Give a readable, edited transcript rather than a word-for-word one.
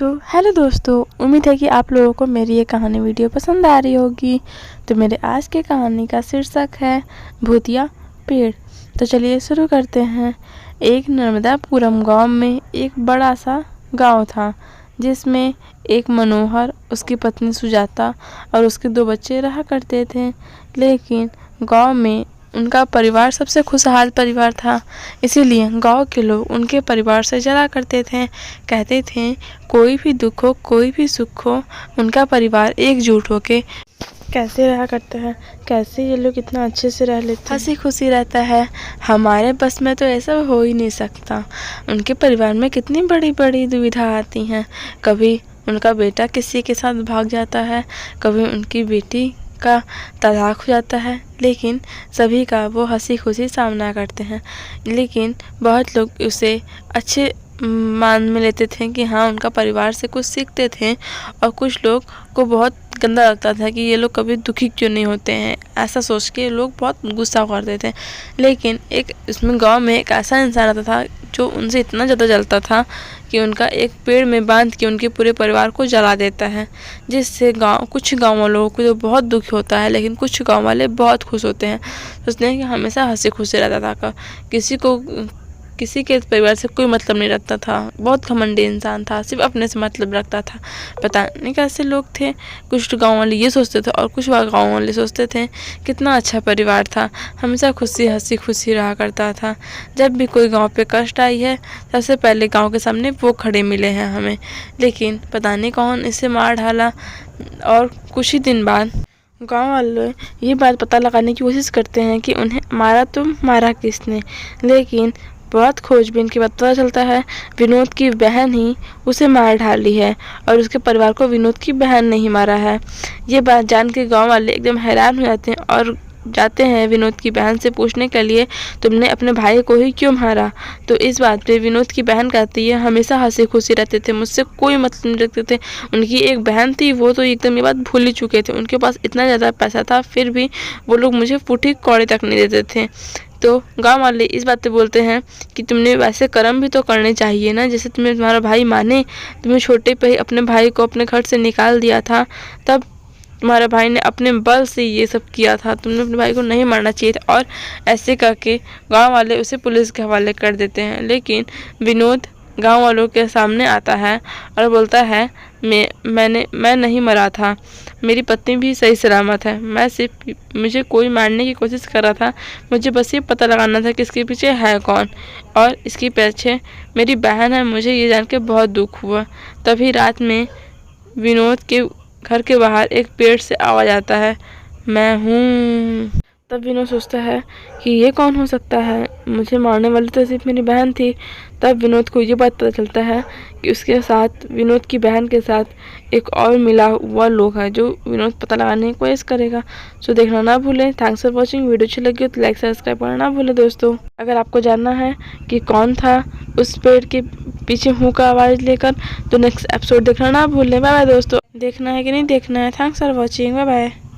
तो हेलो दोस्तों, उम्मीद है कि आप लोगों को मेरी ये कहानी वीडियो पसंद आ रही होगी। तो मेरे आज के कहानी का शीर्षक है भूतिया पेड़। तो चलिए शुरू करते हैं। एक नर्मदापुरम गांव में एक बड़ा सा गांव था, जिसमें एक मनोहर, उसकी पत्नी सुजाता और उसके 2 बच्चे रहा करते थे। लेकिन गांव में उनका परिवार सबसे खुशहाल परिवार था, इसीलिए गांव के लोग उनके परिवार से जला करते थे। कहते थे कोई भी दुख हो, कोई भी सुख हो, उनका परिवार एकजुट होके कैसे रहा करता है, कैसे ये लोग इतना अच्छे से रह लेते हैं, हंसी खुशी रहता है। हमारे बस में तो ऐसा हो ही नहीं सकता। उनके परिवार में कितनी बड़ी बड़ी दुविधा आती हैं। कभी उनका बेटा किसी के साथ भाग जाता है, कभी उनकी बेटी का तलाक हो जाता है, लेकिन सभी का वो हंसी खुशी सामना करते हैं। लेकिन बहुत लोग उसे अच्छे मान में लेते थे कि हाँ, उनका परिवार से कुछ सीखते थे, और कुछ लोग को बहुत गंदा लगता था कि ये लोग कभी दुखी क्यों नहीं होते हैं। ऐसा सोच के लोग बहुत गुस्सा करते थे। लेकिन एक इसमें गांव में एक ऐसा इंसान आता था जो उनसे इतना ज़्यादा जलता था कि उनका एक पेड़ में बांध के उनके पूरे परिवार को जला देता है, जिससे कुछ गाँव वालों को तो बहुत दुख होता है, लेकिन कुछ गाँव वाले बहुत खुश होते हैं। सोचते हैं कि हमेशा हंसी खुशी रहता था। किसी के परिवार से कोई मतलब नहीं रखता था। बहुत घमंडी इंसान था, सिर्फ अपने से मतलब रखता था। पता नहीं कैसे लोग थे। कुछ गांव वाले ये सोचते थे और कुछ गांव वाले सोचते थे कितना अच्छा परिवार था, हमेशा हंसी खुशी रहा करता था। जब भी कोई गांव पे कष्ट आई है, सबसे पहले गांव के सामने वो खड़े मिले हैं हमें। लेकिन पता नहीं कौन इसे मार डाला, और कुछ ही दिन बाद गांव वाले ये बात पता लगाने की कोशिश करते हैं कि उन्हें मारा किसने। लेकिन बहुत खोजबीन के बाद पता चलता है विनोद की बहन ही उसे मार डाली है, और उसके परिवार को विनोद की बहन नहीं मारा है। ये बात जान के गाँव वाले एकदम हैरान हो जाते हैं और जाते हैं विनोद की बहन से पूछने के लिए, तुमने अपने भाई को ही क्यों मारा। तो इस बात पे विनोद की बहन कहती है, हमेशा हंसी खुशी रहते थे, मुझसे कोई मतलब नहीं रखते थे। उनकी एक बहन थी, वो तो एकदम ये बात भूल ही चुके थे। उनके पास इतना ज़्यादा पैसा था, फिर भी वो लोग मुझे फूटी कौड़ी तक नहीं देते थे। तो गांव वाले इस बात पे बोलते हैं कि तुमने वैसे कर्म भी तो करने चाहिए ना, जैसे तुम्हारा भाई माने, तुम्हें छोटे पे ही अपने भाई को अपने घर से निकाल दिया था, तब तुम्हारे भाई ने अपने बल से ये सब किया था, तुमने अपने भाई को नहीं मारना चाहिए था। और ऐसे करके गांव वाले उसे पुलिस के हवाले कर देते हैं। लेकिन विनोद गांव वालों के सामने आता है और बोलता है मैं नहीं मरा था, मेरी पत्नी भी सही सलामत है। मुझे कोई मारने की कोशिश कर रहा था, मुझे बस ये पता लगाना था कि इसके पीछे है कौन, और इसके पीछे मेरी बहन है। मुझे ये जान के बहुत दुख हुआ। तभी रात में विनोद के घर के बाहर एक पेड़ से आवाज़ आता है, मैं हूँ। तब विनोद सोचता है कि ये कौन हो सकता है, मुझे मारने वाली तो सिर्फ मेरी बहन थी। तब विनोद को ये बात पता चलता है कि उसके साथ, विनोद की बहन के साथ एक और मिला हुआ लोग है, जो विनोद पता लगाने की कोशिश करेगा। सो देखना ना भूलें। Thanks for watching. वीडियो अच्छी लगी हो तो लाइक सब्सक्राइब करना ना भूलें दोस्तों। अगर आपको जानना है कि कौन था उस पेड़ के पीछे हूँ का आवाज़ लेकर, तो नेक्स्ट एपिसोड देखना ना भूलें। बाय बाय दोस्तों। देखना है कि नहीं देखना है, thanks for watching, bye bye.